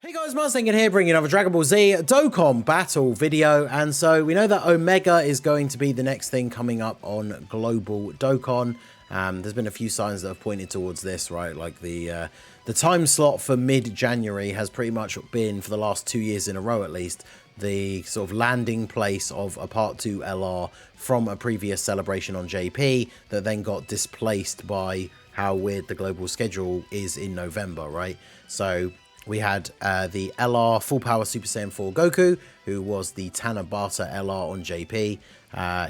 Hey guys, Mustang here bringing another Dragon Ball Z Dokkan battle video, and so we know that Omega is going to be the next thing coming up on Global Dokkan. There's been a few signs that have pointed towards this, right? Like the time slot for mid-January has pretty much been, for the last 2 years in a row at least, the sort of landing place of a Part 2 LR from a previous celebration on JP that then got displaced by how weird the global schedule is in November, right? So we had the LR Full Power Super Saiyan 4 Goku, who was the Tanabata LR on JP.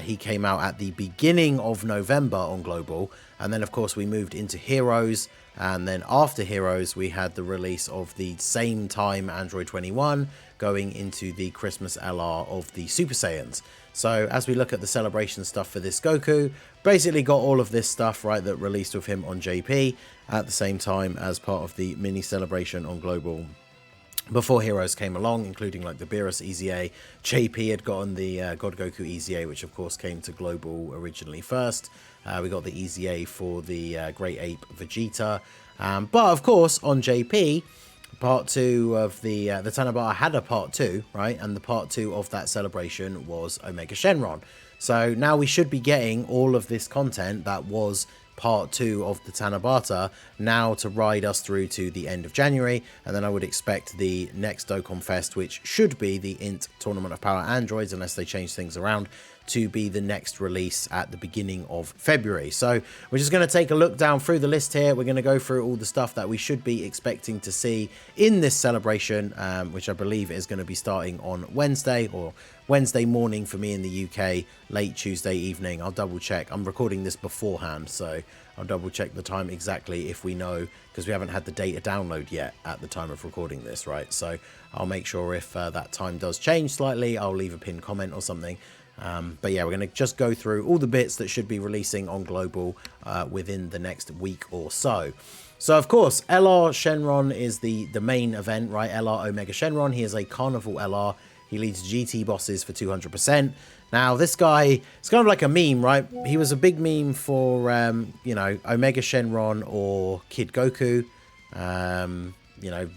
He came out at the beginning of November on Global, and then of course we moved into Heroes, and then after Heroes we had the release of the same time Android 21 going into the Christmas LR of the Super Saiyans. So as we look at the celebration stuff for this Goku, basically got all of this stuff, right, that released with him on JP at the same time as part of the mini celebration on Global before Heroes came along, including like the Beerus EZA. JP had gotten the God Goku EZA, which of course came to Global originally first. We got the EZA for the Great Ape Vegeta. But of course on JP, Part 2 of the Tanabata had a Part 2, right? And the Part 2 of that celebration was Omega Shenron. So now we should be getting all of this content that was Part 2 of the Tanabata now to ride us through to the end of January, and then I would expect the next Dokkan Fest, which should be the INT Tournament of Power Androids unless they change things around, to be the next release at the beginning of February. So we're just going to take a look down through the list here. We're going to go through all the stuff that we should be expecting to see in this celebration, which I believe is going to be starting on Wednesday, or Wednesday morning for me in the UK, late Tuesday evening. I'll double check. I'm recording this beforehand, so I'll double check the time exactly if we know, because we haven't had the data download yet at the time of recording this, right? So I'll make sure if that time does change slightly, I'll leave a pinned comment or something. But yeah, we're going to just go through all the bits that should be releasing on Global within the next week or so. So of course, LR Shenron is the main event, right? LR Omega Shenron. He is a Carnival LR. He leads GT bosses for 200%. Now, this guy, it's kind of like a meme, right? He was a big meme for, you know, Omega Shenron or Kid Goku. You know,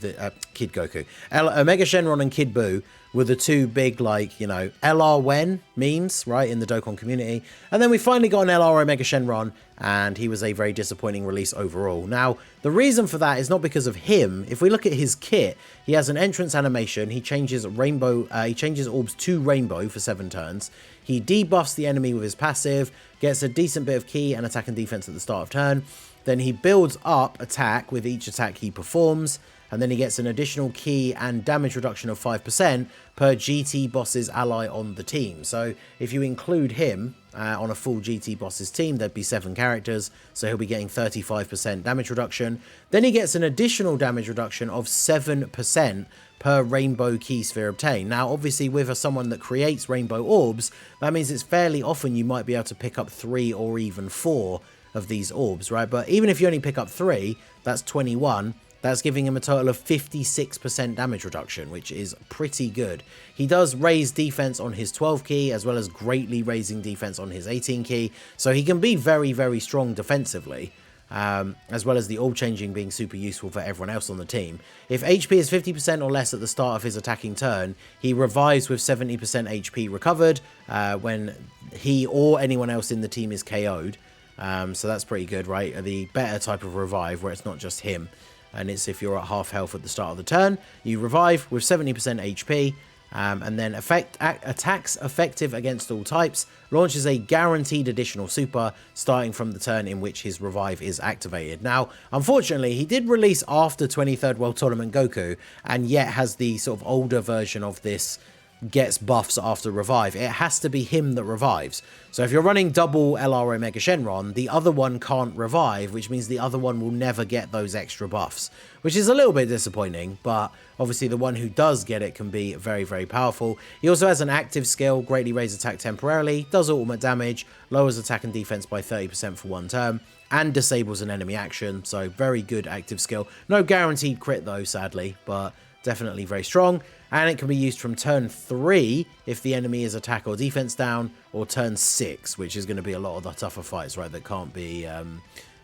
Kid Goku. Omega Shenron and Kid Buu were the two big, like, you know, LR When memes, right, in the Dokkan community. And then we finally got an LR Omega Shenron, and he was a very disappointing release overall. Now, the reason for that is not because of him. If we look at his kit, he has an entrance animation. He changes rainbow, he changes orbs to rainbow for 7 turns. He debuffs the enemy with his passive, gets a decent bit of ki and attack and defense at the start of turn. Then he builds up attack with each attack he performs, and then he gets an additional ki and damage reduction of 5% per GT boss's ally on the team. So if you include him on a full GT boss's team, there'd be 7 characters, so he'll be getting 35% damage reduction. Then he gets an additional damage reduction of 7% per rainbow ki sphere obtained. Now, obviously, with someone that creates rainbow orbs, that means it's fairly often you might be able to pick up 3 or even 4 of these orbs, right? But even if you only pick up 3, that's 21. That's giving him a total of 56% damage reduction, which is pretty good. He does raise defense on his 12 ki, as well as greatly raising defense on his 18 ki. So he can be very, very strong defensively, as well as the orb changing being super useful for everyone else on the team. If HP is 50% or less at the start of his attacking turn, he revives with 70% HP recovered when he or anyone else in the team is KO'd. So that's pretty good, right? The better type of revive, where it's not just him. And it's if you're at half health at the start of the turn, you revive with 70% HP, and then attacks effective against all types, launches a guaranteed additional super starting from the turn in which his revive is activated. Now, unfortunately, he did release after 23rd World Tournament Goku, and yet has the sort of older version of this gets buffs after revive. It has to be him that revives. So if you're running double LR Omega Shenron, the other one can't revive, which means the other one will never get those extra buffs, which is a little bit disappointing, but obviously the one who does get it can be very, very powerful. He also has an active skill, greatly raise attack temporarily, does ultimate damage, lowers attack and defense by 30% for 1 turn, and disables an enemy action, so very good active skill. No guaranteed crit though, sadly, but definitely very strong. And it can be used from turn 3 if the enemy is attack or defense down, or turn 6, which is going to be a lot of the tougher fights, right, that can't be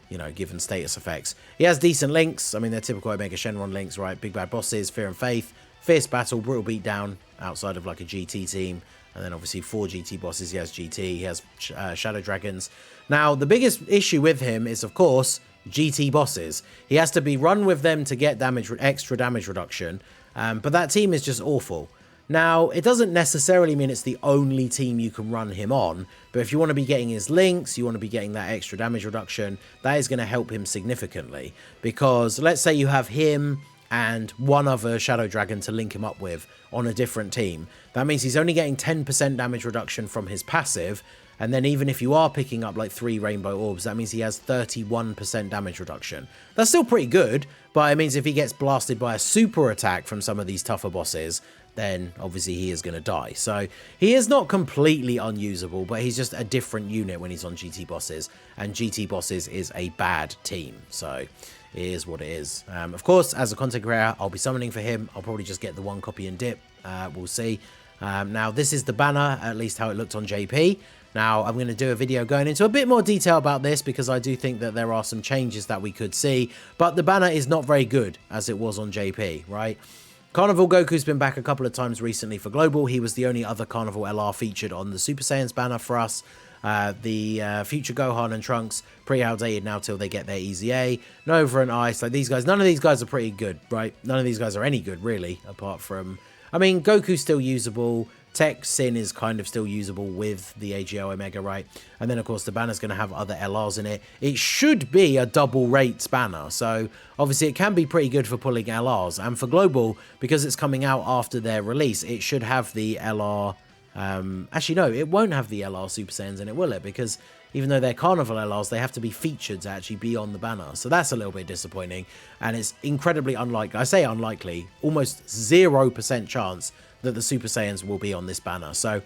you know, given status effects. He has decent links. I mean, they're typical Omega Shenron links, right? Big Bad Bosses, Fear and Faith, Fierce Battle, Brutal Beatdown, outside of like a GT team. And then obviously 4 GT bosses. He has GT, he has Shadow Dragons. Now, the biggest issue with him is, of course, GT bosses. He has to be run with them to get extra damage reduction. But that team is just awful. Now, it doesn't necessarily mean it's the only team you can run him on, but if you want to be getting his links, you want to be getting that extra damage reduction, that is going to help him significantly. Because let's say you have him and one other Shadow Dragon to link him up with on a different team. That means he's only getting 10% damage reduction from his passive, and then even if you are picking up like 3 Rainbow Orbs, that means he has 31% damage reduction. That's still pretty good, but it means if he gets blasted by a super attack from some of these tougher bosses, then obviously he is going to die. So he is not completely unusable, but he's just a different unit when he's on GT bosses, and GT bosses is a bad team. So it is what it is. Of course, as a content creator, I'll be summoning for him. I'll probably just get the 1 copy and dip. We'll see. Now, this is the banner, at least how it looked on JP. Now, I'm going to do a video going into a bit more detail about this because I do think that there are some changes that we could see, but the banner is not very good as it was on JP, right? Carnival Goku's been back a couple of times recently for Global. He was the only other Carnival LR featured on the Super Saiyans banner for us. The future Gohan and Trunks, pretty outdated now till they get their EZA. Nova and Ice, like these guys, none of these guys are pretty good, right? None of these guys are any good, really, apart from... I mean, Goku's still usable. Tech Sin is kind of still usable with the AGL Omega, right? And then, of course, the banner's going to have other LRs in it. It should be a double rates banner. So, obviously, it can be pretty good for pulling LRs. And for Global, because it's coming out after their release, it should have the LR... actually, no, it won't have the LR Super Saiyans in it, will it? Because even though they're Carnival LRs, they have to be featured to actually be on the banner. So that's a little bit disappointing. And it's incredibly unlikely. I say unlikely. Almost 0% chance that the Super Saiyans will be on this banner. So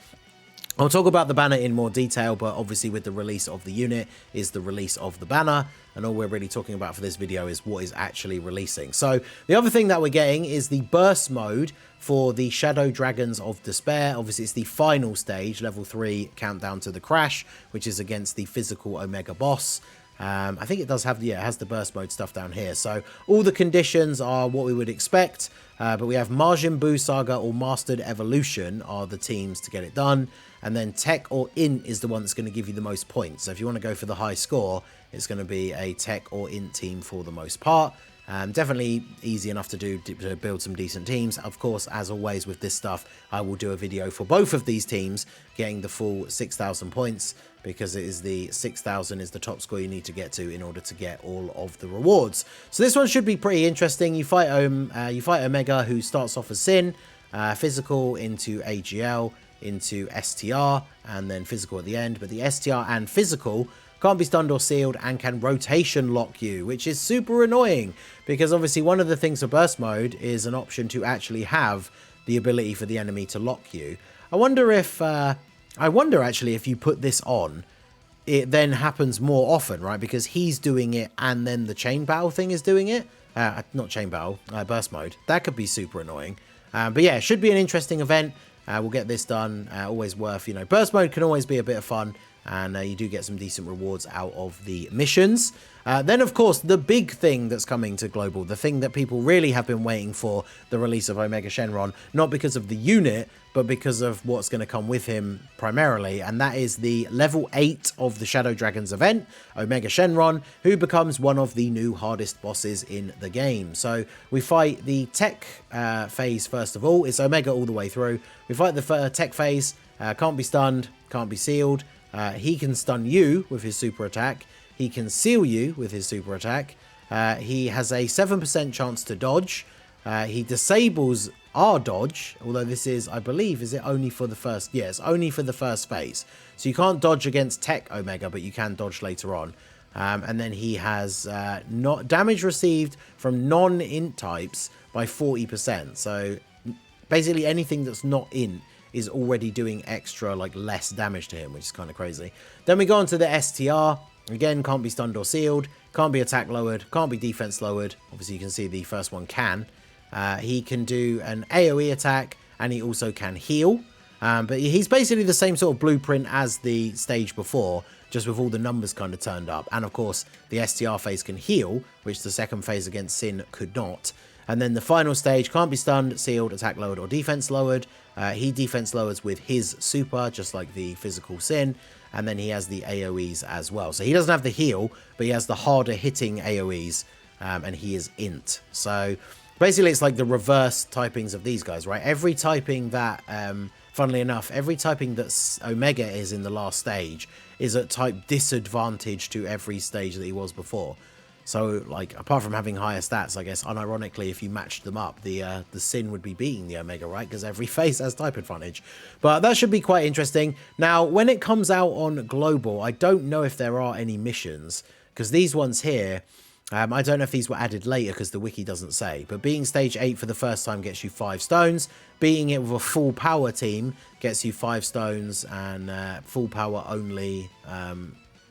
I'll talk about the banner in more detail, but obviously with the release of the unit is the release of the banner, and all we're really talking about for this video is what is actually releasing. So the other thing that we're getting is the burst mode for the Shadow Dragons of Despair. Obviously it's the final stage, level 3 countdown to the crash, which is against the physical Omega boss. I think it does have, yeah, it has the burst mode stuff down here. So all the conditions are what we would expect, but we have Majin Buu Saga or Mastered Evolution are the teams to get it done. And then Tech or Int is the one that's going to give you the most points. So if you want to go for the high score, it's going to be a Tech or Int team for the most part. Definitely easy enough to do to build some decent teams. Of course, as always with this stuff, I will do a video for both of these teams getting the full 6,000 points, because it is the 6,000 is the top score you need to get to in order to get all of the rewards. So this one should be pretty interesting. You fight Omega, who starts off as Sin, physical into AGL, into STR, and then physical at the end. But the STR and physical can't be stunned or sealed and can rotation lock you, which is super annoying because obviously one of the things for burst mode is an option to actually have the ability for the enemy to lock you. I wonder actually if you put this on, it then happens more often, right? Because he's doing it and then the chain battle thing is doing it. Not chain battle, burst mode. That could be super annoying. But yeah, it should be an interesting event. We'll get this done. Always worth, you know, burst mode can always be a bit of fun. And you do get some decent rewards out of the missions. Then, of course, the big thing that's coming to Global, the thing that people really have been waiting for, the release of Omega Shenron, not because of the unit, but because of what's going to come with him primarily, and that is the level 8 of the Shadow Dragons event, Omega Shenron, who becomes one of the new hardest bosses in the game. So we fight the tech phase first of all. It's Omega all the way through. We fight the tech phase, can't be stunned, can't be sealed. He can stun you with his super attack. He can seal you with his super attack. He has a 7% chance to dodge. He disables our dodge, although this is, I believe, is it only for the first? Yes, only for the first phase. So you can't dodge against Tech Omega, but you can dodge later on. And then he has not damage received from non-int types by 40%. So basically anything that's not int is already doing extra, like, less damage to him, which is kind of crazy. Then we go on to the STR. Again, can't be stunned or sealed, can't be attack lowered, can't be defense lowered. Obviously, you can see the first one can. He can do an AoE attack, and he also can heal. But he's basically the same sort of blueprint as the stage before, just with all the numbers kind of turned up. And of course, the STR phase can heal, which the second phase against Sin could not. And then the final stage can't be stunned, sealed, attack lowered, or defense lowered. He defense lowers with his super, just like the physical Sin. And then he has the AoEs as well. So he doesn't have the heal, but he has the harder hitting AoEs. And he is int. So basically it's like the reverse typings of these guys, right? Every typing that, funnily enough, every typing that Omega is in the last stage is at type disadvantage to every stage that he was before. So, like, apart from having higher stats, I guess, unironically, if you matched them up, the Sin would be beating the Omega, right? Because every phase has type advantage. But that should be quite interesting. Now, when it comes out on Global, I don't know if there are any missions, because these ones here, I don't know if these were added later because the wiki doesn't say. But beating stage 8 for the first time gets you 5 stones. Beating it with a full power team gets you 5 stones and full power only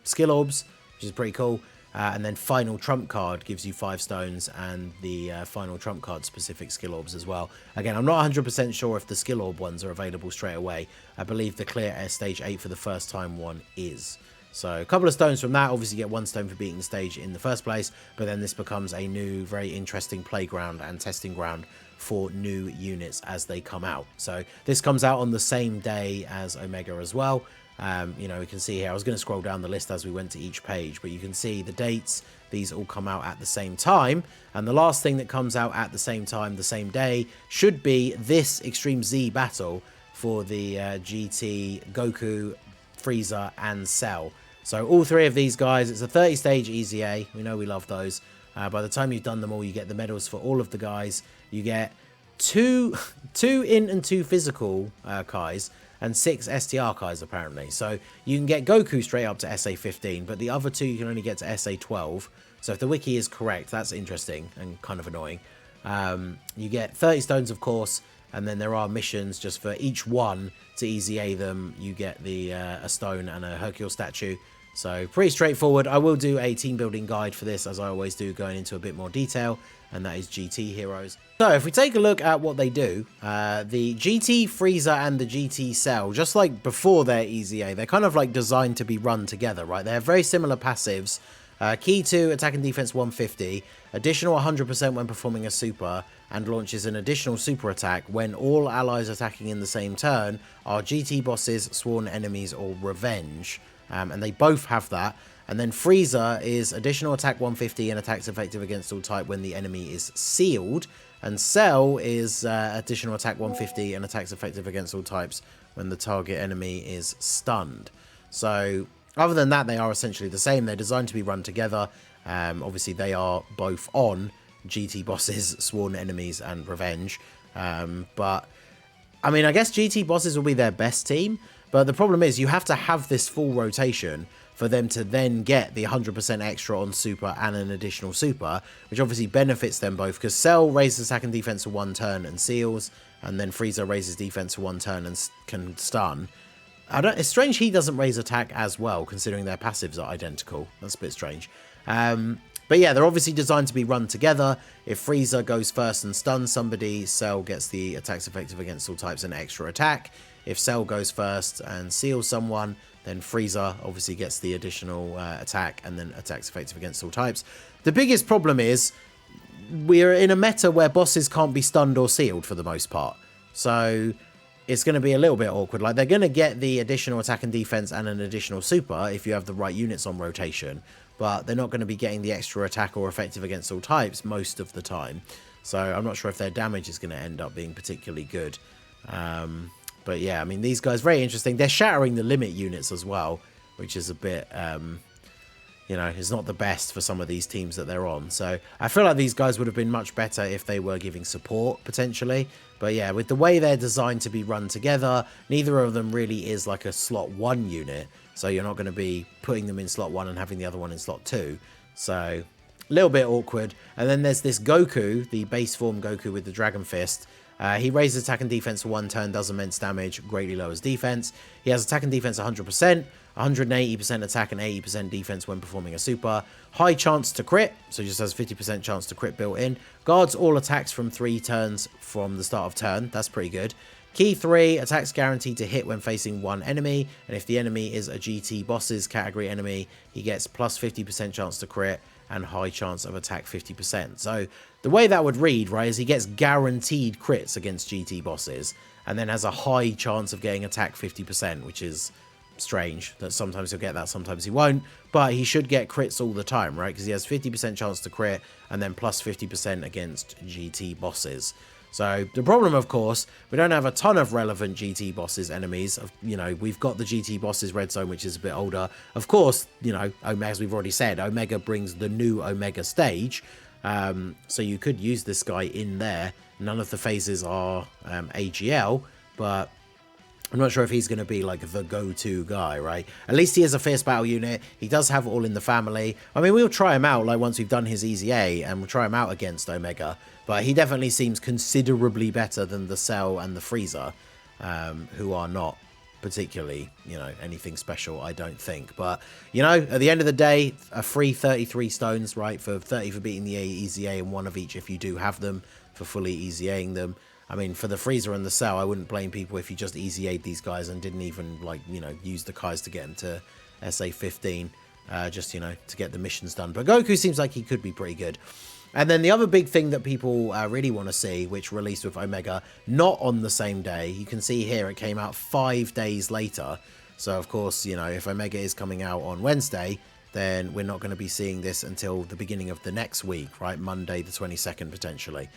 skill orbs, which is pretty cool. And then final trump card gives you 5 stones and the final trump card specific skill orbs as well. Again, I'm not 100% sure if the skill orb ones are available straight away. I believe the clear stage 8 for the first time one is. So a couple of stones from that. Obviously you get 1 stone for beating the stage in the first place, but then this becomes a new, very interesting playground and testing ground for new units as they come out. So this comes out on the same day as Omega as well. You know, we can see here, I was going to scroll down the list as we went to each page, but you can see the dates. These all come out at the same time. And the last thing that comes out at the same time, the same day, should be this Extreme Z battle for the GT, Goku, Frieza, and Cell. So all 3 of these guys, it's a 30-stage EZA. We know we love those. By the time you've done them all, you get the medals for all of the guys. You get 2 int and 2 physical Kais. And 6 STR Kais apparently. So you can get Goku straight up to SA 15, but the other 2 you can only get to SA 12. So if the wiki is correct, that's interesting and kind of annoying. You get 30 stones, of course, and then there are missions just for each one to EZA them. You get the a stone and a Hercule statue. So pretty straightforward. I will do a team building guide for this, as I always do, going into a bit more detail, and that is GT heroes. So if we take a look at what they do, the GT Frieza and the GT Cell, just like before their EZA, they're kind of like designed to be run together, right? They have very similar passives. Key 2, attack and defense 150, additional 100% when performing a super, and launches an additional super attack when all allies attacking in the same turn are GT bosses, sworn enemies, or revenge. And they both have that. And then Frieza is additional attack 150 and attacks effective against all type when the enemy is sealed. And Cell is additional attack 150 and attacks effective against all types when the target enemy is stunned. So other than that, they are essentially the same. They're designed to be run together. Obviously, they are both on GT bosses, sworn enemies, and revenge. But I mean, I guess GT bosses will be their best team. But the problem is you have to have this full rotation for them to then get the 100% extra on super and an additional super, which obviously benefits them both, because Cell raises attack and defense for 1 turn and seals, and then Frieza raises defense for 1 turn and can stun. It's strange he doesn't raise attack as well, considering their passives are identical. That's a bit strange. But yeah, they're obviously designed to be run together. If Frieza goes first and stuns somebody, Cell gets the attacks effective against all types and extra attack. If Cell goes first and seals someone, then Frieza obviously gets the additional attack and then attacks effective against all types. The biggest problem is we're in a meta where bosses can't be stunned or sealed for the most part. So it's going to be a little bit awkward. Like, they're going to get the additional attack and defense and an additional super if you have the right units on rotation, but they're not going to be getting the extra attack or effective against all types most of the time. So I'm not sure if their damage is going to end up being particularly good. But yeah, I mean, these guys, very interesting. They're shattering the limit units as well, which is a bit, you know, is not the best for some of these teams that they're on. So I feel like these guys would have been much better if they were giving support, potentially. But yeah, with the way they're designed to be run together, neither of them really is like a slot 1 unit. So you're not going to be putting them in slot 1 and having the other one in slot 2. So a little bit awkward. And then there's this Goku, the base form Goku with the Dragon Fist. He raises attack and defense for 1 turn, does immense damage, greatly lowers defense. He has attack and defense 100%, 180% attack and 80% defense when performing a super. High chance to crit, so just has 50% chance to crit built in. Guards all attacks from 3 turns from the start of turn. That's pretty good. Key 3, attacks guaranteed to hit when facing one enemy, and if the enemy is a GT bosses category enemy, he gets plus 50% chance to crit and high chance of attack 50%. So the way that would read, right, is he gets guaranteed crits against GT bosses, and then has a high chance of getting attack 50%, which is strange that sometimes he'll get that, sometimes he won't, but he should get crits all the time, right, because he has 50% chance to crit and then plus 50% against GT bosses. So the problem, of course, we don't have a ton of relevant GT bosses enemies. You know, we've got the GT bosses red zone, which is a bit older. Of course, you know, as we've already said, Omega brings the new Omega stage. So you could use this guy in there. None of the phases are AGL, but I'm not sure if he's going to be like the go-to guy, right? At least he is a fierce battle unit. He does have all in the family. I mean, we'll try him out like once we've done his EZA, and we'll try him out against Omega. But he definitely seems considerably better than the Cell and the Frieza, who are not particularly, you know, anything special, I don't think. But, you know, at the end of the day, a free 33 stones, right, for 30 for beating the EZA and 1 of each if you do have them, for fully EZAing them. I mean, for the Frieza and the Cell, I wouldn't blame people if you just EZA'd these guys and didn't even, like, you know, use the Kais to get them to SA 15, just, you know, to get the missions done. But Goku seems like he could be pretty good. And then the other big thing that people really want to see, which released with Omega, not on the same day, you can see here it came out 5 days later. So, of course, you know, if Omega is coming out on Wednesday, then we're not going to be seeing this until the beginning of the next week, right? Monday the 22nd, potentially.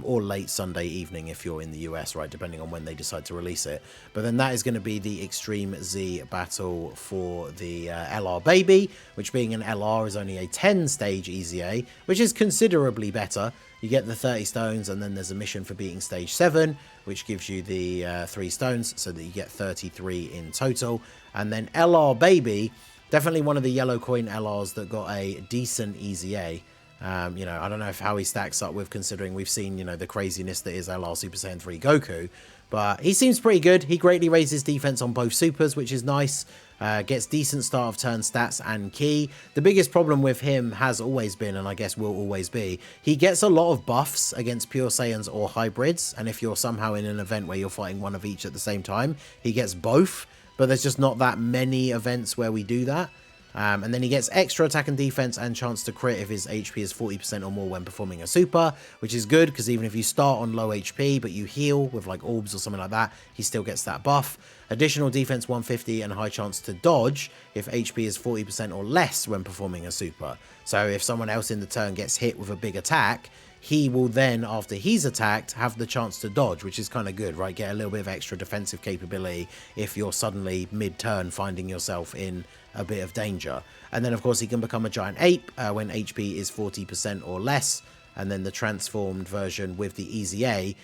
Or late Sunday evening if you're in the US, right, depending on when they decide to release it. But then that is going to be the Extreme Z battle for the LR Baby, which being an LR is only a 10-stage EZA, which is considerably better. You get the 30 stones, and then there's a mission for beating stage 7, which gives you the 3 stones, so that you get 33 in total. And then LR Baby, definitely one of the yellow coin LRs that got a decent EZA. You know, I don't know how he stacks up with, considering we've seen, you know, the craziness that is LR Super Saiyan 3 Goku, but he seems pretty good. He greatly raises defense on both supers, which is nice. Gets decent start of turn stats and key. The biggest problem with him has always been, and I guess will always be, he gets a lot of buffs against Pure Saiyans or hybrids, and if you're somehow in an event where you're fighting one of each at the same time, he gets both, but there's just not that many events where we do that. And then he gets extra attack and defense and chance to crit if his HP is 40% or more when performing a super, which is good because even if you start on low HP but you heal with like orbs or something like that, he still gets that buff. Additional defense 150 and high chance to dodge if HP is 40% or less when performing a super. So if someone else in the turn gets hit with a big attack, he will then, after he's attacked, have the chance to dodge, which is kind of good, right? Get a little bit of extra defensive capability if you're suddenly mid-turn finding yourself in a bit of danger. And then, of course, he can become a giant ape when HP is 40% or less. And then the transformed version with the EZA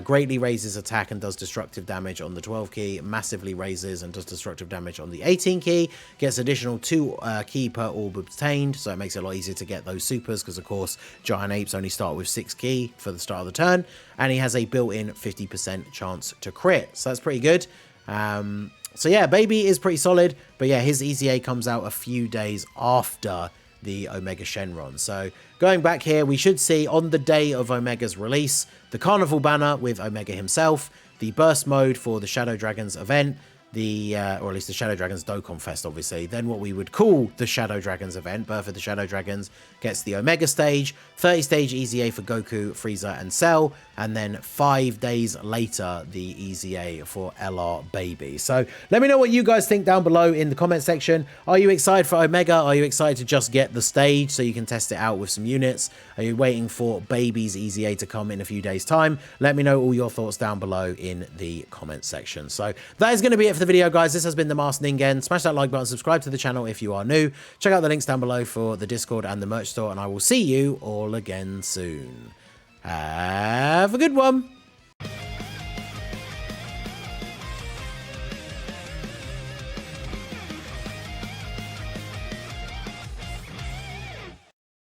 greatly raises attack and does destructive damage on the 12 key, massively raises and does destructive damage on the 18 key, gets additional 2 key per orb obtained, so it makes it a lot easier to get those supers because, of course, giant apes only start with 6 key for the start of the turn, and he has a built-in 50% chance to crit, so that's pretty good. So yeah, Baby is pretty solid, but yeah, his EZA comes out a few days after the Omega Shenron. So going back here, we should see on the day of Omega's release, the Carnival banner with Omega himself, the burst mode for the Shadow Dragons event, or at least the Shadow Dragons Dokkan Fest, obviously. Then what we would call the Shadow Dragons event, Birth of the Shadow Dragons, gets the Omega stage, 30 stage EZA for Goku, Frieza, and Cell, and then 5 days later, the EZA for LR Baby. So let me know what you guys think down below in the comment section. Are you excited for Omega? Are you excited to just get the stage so you can test it out with some units? Are you waiting for Baby's EZA to come in a few days' time? Let me know all your thoughts down below in the comment section. So that is going to be it for the video, guys. This has been the Masked Ningen. Smash that like button, subscribe to the channel if you are new. Check out the links down below for the Discord and the merch store, and I will see you all again soon. Have a good one.